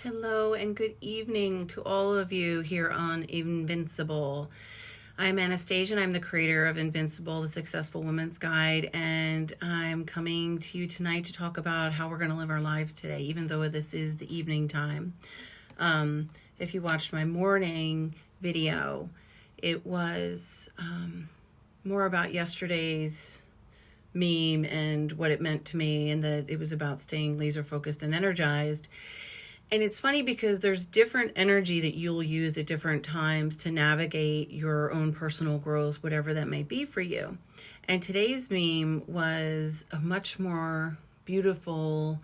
Hello and good evening to all of you here on Invincible. I'm Anastasia and I'm the creator of Invincible, the Successful Woman's Guide, and I'm coming to you tonight to talk about how we're going to live our lives today, even though this is the evening time. If you watched my morning video, it was more about yesterday's meme and what it meant to me, and that it was about staying laser focused and energized. And it's funny because there's different energy that you'll use at different times to navigate your own personal growth, whatever that may be for you. And today's meme was a much more beautiful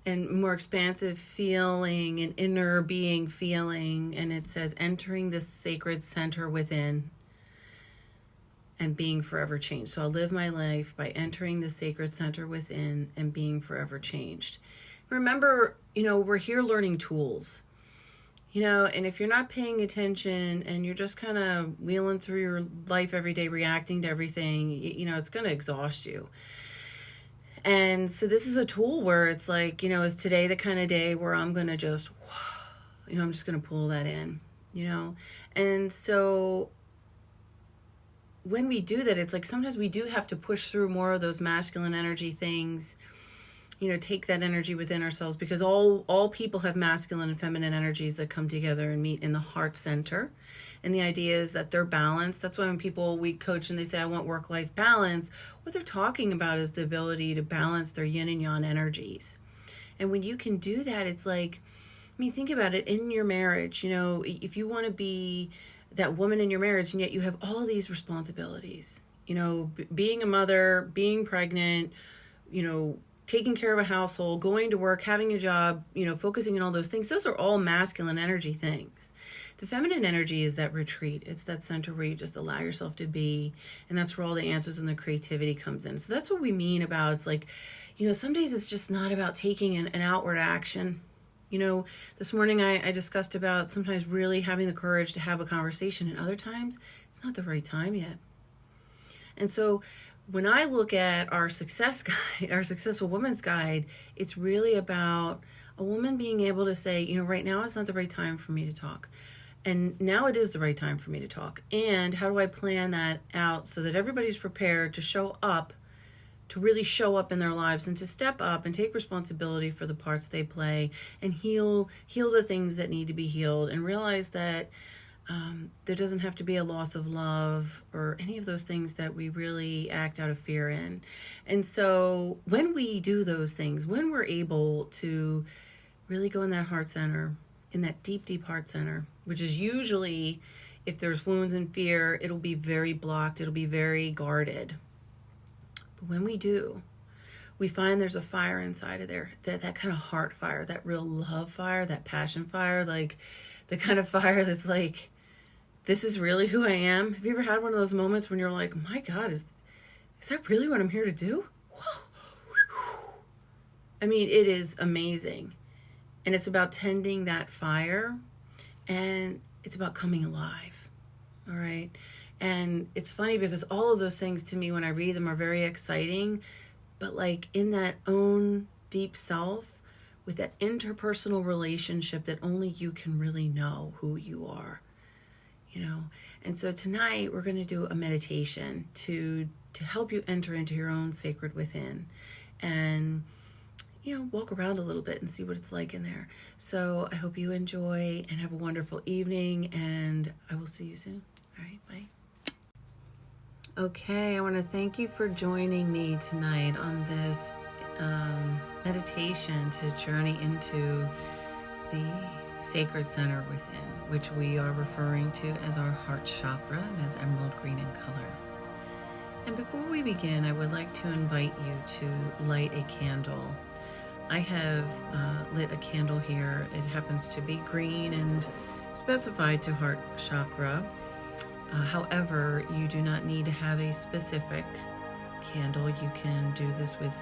and more expansive feeling, an inner being feeling. And it says, entering this sacred center within and being forever changed. So I'll live my life by entering the sacred center within and being forever changed. Remember, we're here learning tools, and if you're not paying attention and you're just kind of wheeling through your life every day, reacting to everything, it's going to exhaust you. And so this is a tool where it's like, is today the kind of day where I'm going to just, I'm just going to pull that in, And so when we do that, it's like sometimes we do have to push through more of those masculine energy things, take that energy within ourselves, because all people have masculine and feminine energies that come together and meet in the heart center. And the idea is that they're balanced. That's why when we coach and they say, I want work-life balance, what they're talking about is the ability to balance their yin and yang energies. And when you can do that, it's like, think about it in your marriage, if you want to be that woman in your marriage and yet you have all these responsibilities, being a mother, being pregnant, taking care of a household, going to work, having a job, focusing on all those things. Those are all masculine energy things. The feminine energy is that retreat. It's that center where you just allow yourself to be. And that's where all the answers and the creativity comes in. So that's what we mean about, it's like, some days it's just not about taking an outward action. This morning I discussed about sometimes really having the courage to have a conversation, and other times it's not the right time yet. And so when I look at our success guide, our Successful Woman's Guide, it's really about a woman being able to say, right now it's not the right time for me to talk. And now it is the right time for me to talk. And how do I plan that out so that everybody's prepared to show up, to really show up in their lives and to step up and take responsibility for the parts they play and heal the things that need to be healed, and realize that there doesn't have to be a loss of love or any of those things that we really act out of fear in. And so when we do those things, when we're able to really go in that heart center, in that deep, deep heart center, which is usually, if there's wounds and fear, it'll be very blocked, it'll be very guarded. But when we do, we find there's a fire inside of there, that kind of heart fire, that real love fire, that passion fire, like the kind of fire that's like, this is really who I am. Have you ever had one of those moments when you're like, my God, is that really what I'm here to do? Whoa. It is amazing. And it's about tending that fire, and it's about coming alive. All right. And it's funny because all of those things to me, when I read them, are very exciting, but like in that own deep self, with that interpersonal relationship that only you can really know who you are. And so tonight we're going to do a meditation to help you enter into your own sacred within, and walk around a little bit and see what it's like in there. So I hope you enjoy and have a wonderful evening, and I will see you soon. All right, bye. Okay, I want to thank you for joining me tonight on this meditation to journey into the sacred center within, which we are referring to as our heart chakra, and as emerald green in color. And before we begin, I would like to invite you to light a candle. I have lit a candle here. It happens to be green and specified to heart chakra. However, you do not need to have a specific candle. You can do this with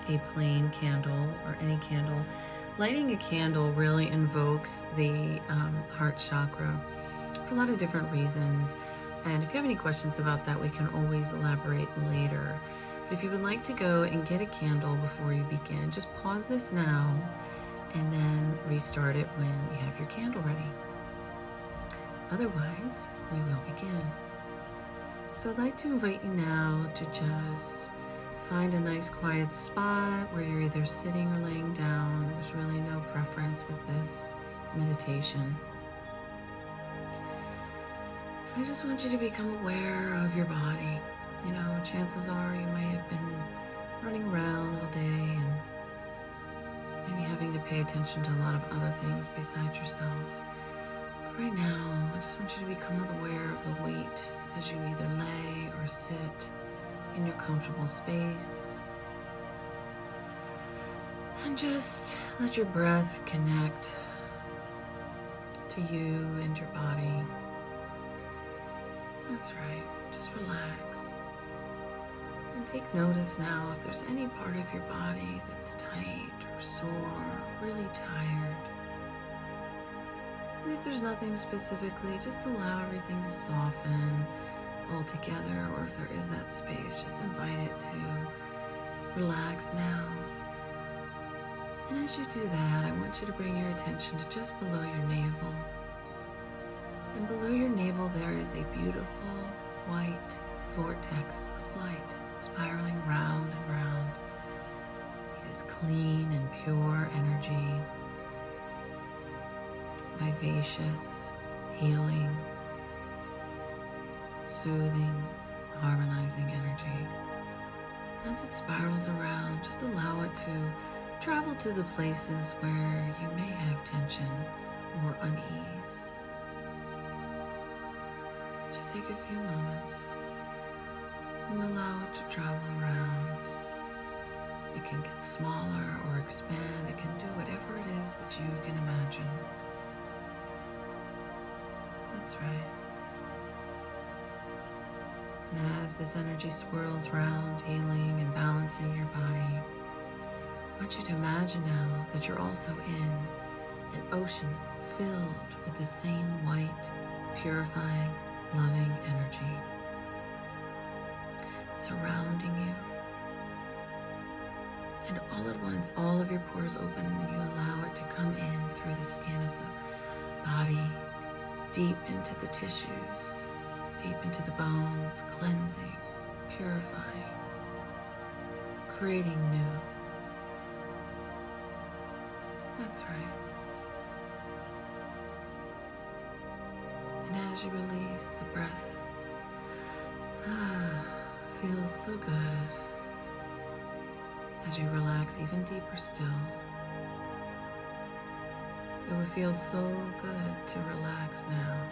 a plain candle or any candle. Lighting a candle really invokes the heart chakra for a lot of different reasons. And if you have any questions about that, we can always elaborate later. But if you would like to go and get a candle before you begin, just pause this now and then restart it when you have your candle ready. Otherwise, we will begin. So I'd like to invite you now to just find a nice quiet spot where you're either sitting or laying down. There's really no preference with this meditation. I just want you to become aware of your body. You know, chances are you may have been running around all day and maybe having to pay attention to a lot of other things besides yourself. But right now, I just want you to become aware of the weight as you either lay or sit in your comfortable space. And just let your breath connect to you and your body. That's right, just relax. And take notice now if there's any part of your body that's tight or sore, really tired. And if there's nothing specifically, just allow everything to soften altogether, or if there is that space, just invite it to relax now. And as you do that, I want you to bring your attention to just below your navel. And below your navel there is a beautiful white vortex of light spiraling round and round. It is clean and pure energy, vivacious, healing, soothing, harmonizing energy. And as it spirals around, just allow it to travel to the places where you may have tension or unease. Just take a few moments and allow it to travel around. It can get smaller or expand. It can do whatever it is that you can imagine. That's right. And as this energy swirls around, healing and balancing your body, I want you to imagine now that you're also in an ocean filled with the same white, purifying, loving energy surrounding you. And all at once, all of your pores open and you allow it to come in through the skin of the body, deep into the tissues, deep into the bones, cleansing, purifying, creating new. That's right. And as you release the breath, feels so good. As you relax even deeper still, it would feel so good to relax now.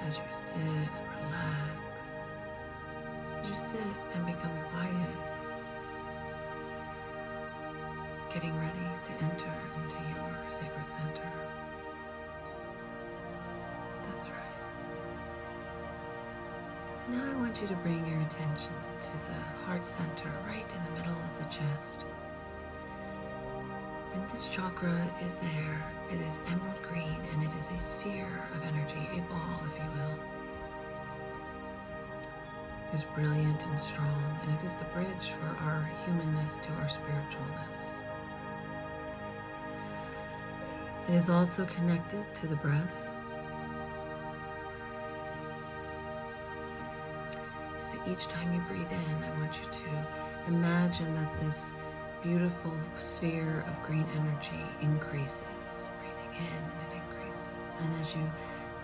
As you sit and relax, as you sit and become quiet, getting ready to enter into your sacred center. That's right. Now I want you to bring your attention to the heart center, right in the middle of the chest. And this chakra is there. It is emerald green, and it is a sphere of energy, a ball, if you will. It is brilliant and strong, and it is the bridge for our humanness to our spiritualness. It is also connected to the breath. So each time you breathe in, I want you to imagine that this beautiful sphere of green energy increases. Breathing in, it increases. And as you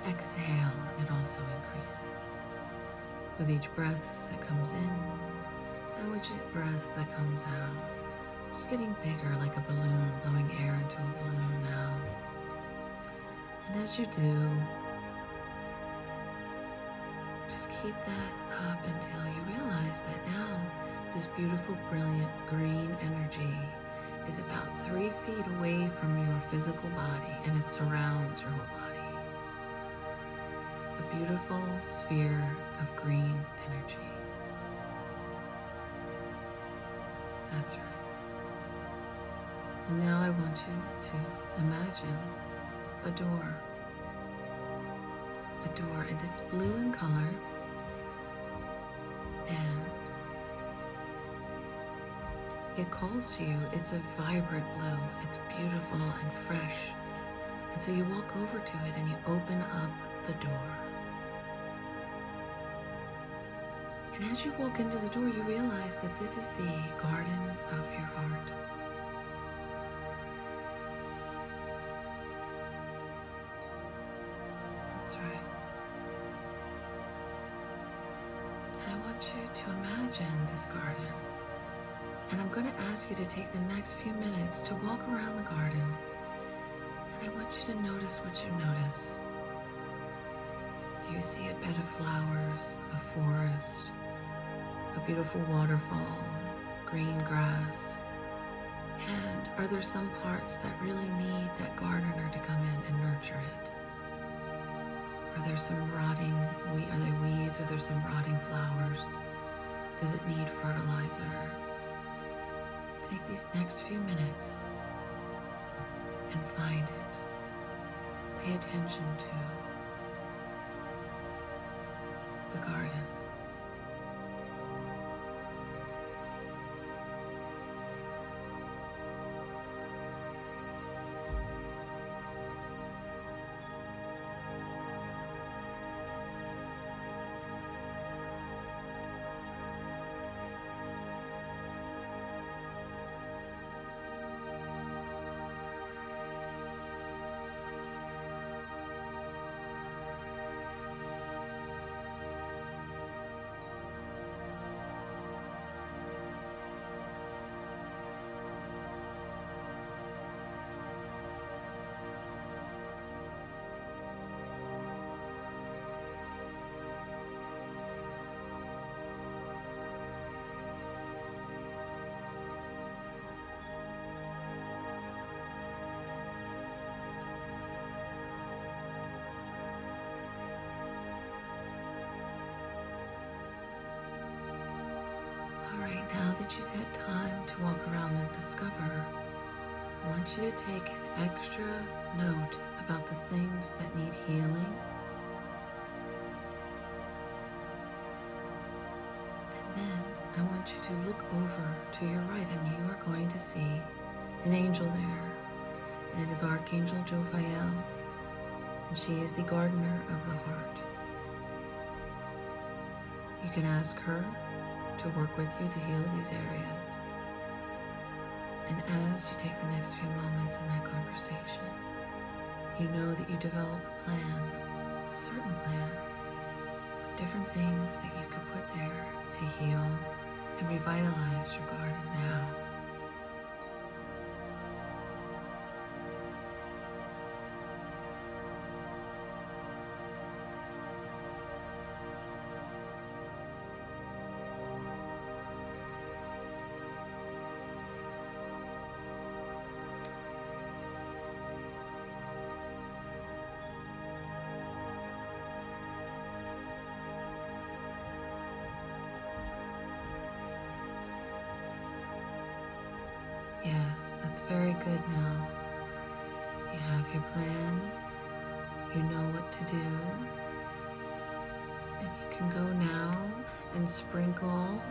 exhale, it also increases. With each breath that comes in, and with each breath that comes out, just getting bigger like a balloon, blowing air into a balloon now. And as you do, just keep that up until you realize that now this beautiful, brilliant green energy is about 3 feet away from your physical body, and it surrounds your whole body. A beautiful sphere of green energy. That's right. And now I want you to imagine a door. A door, and it's blue in color. And It calls to you. It's a vibrant blue. It's beautiful and fresh. And so you walk over to it and you open up the door. And as you walk into the door, you realize that this is the garden of your heart. That's right. And I want you to imagine this garden. And I'm going to ask you to take the next few minutes to walk around the garden. And I want you to notice what you notice. Do you see a bed of flowers, a forest, a beautiful waterfall, green grass? And are there some parts that really need that gardener to come in and nurture it? Are there some rotting, are there weeds? Are there some rotting flowers? Does it need fertilizer? Take these next few minutes and find it. Pay attention to the garden. Alright, now that you've had time to walk around and discover, I want you to take an extra note about the things that need healing. And then I want you to look over to your right, and you are going to see an angel there. And it is Archangel Jophiel, and she is the gardener of the heart. You can ask her to work with you to heal these areas. And as you take the next few moments in that conversation, you know that you develop a plan, a certain plan, of different things that you could put there to heal and revitalize your garden now. Yes, that's very good now. You have your plan, you know what to do, and you can go now and sprinkle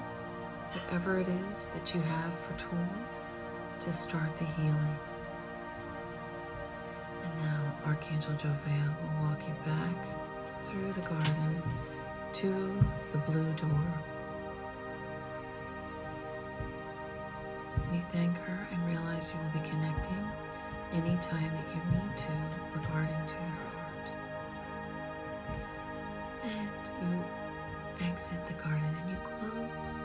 whatever it is that you have for tools to start the healing. And now Archangel Jophiel will walk you back through the garden to the blue door. You thank her and realize you will be connecting anytime that you need to regarding to your heart. And you exit the garden and you close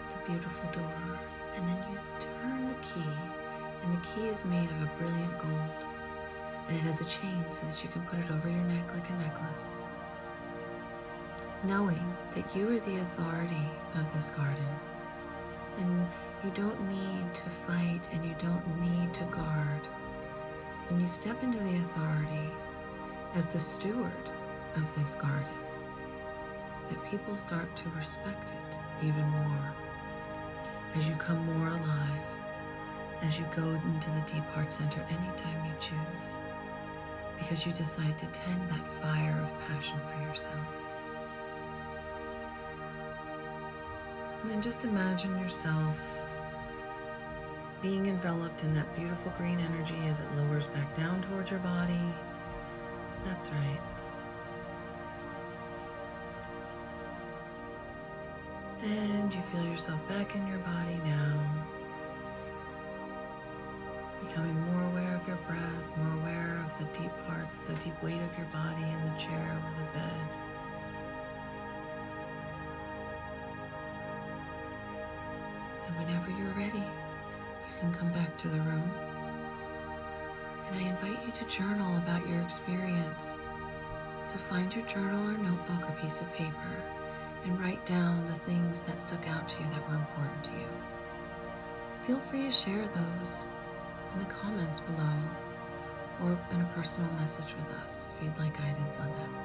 the beautiful door, and then you turn the key, and the key is made of a brilliant gold, and it has a chain so that you can put it over your neck like a necklace, knowing that you are the authority of this garden. And you don't need to fight, and you don't need to guard. When you step into the authority as the steward of this garden, that people start to respect it even more. As you come more alive, as you go into the deep heart center anytime you choose, because you decide to tend that fire of passion for yourself. And then just imagine yourself being enveloped in that beautiful green energy as it lowers back down towards your body. That's right. And you feel yourself back in your body now, becoming more aware of your breath, more aware of the deep parts, the deep weight of your body in the chair or the bed. And whenever you're ready, you can come back to the room. And I invite you to journal about your experience. So find your journal or notebook or piece of paper and write down the things that stuck out to you that were important to you. Feel free to share those in the comments below or in a personal message with us if you'd like guidance on them.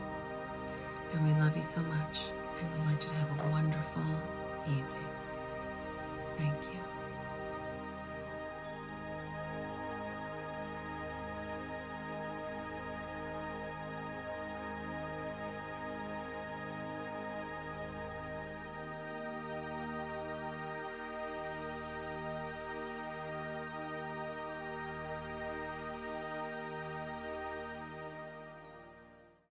And we love you so much, and we want you to have a wonderful evening. Thank you.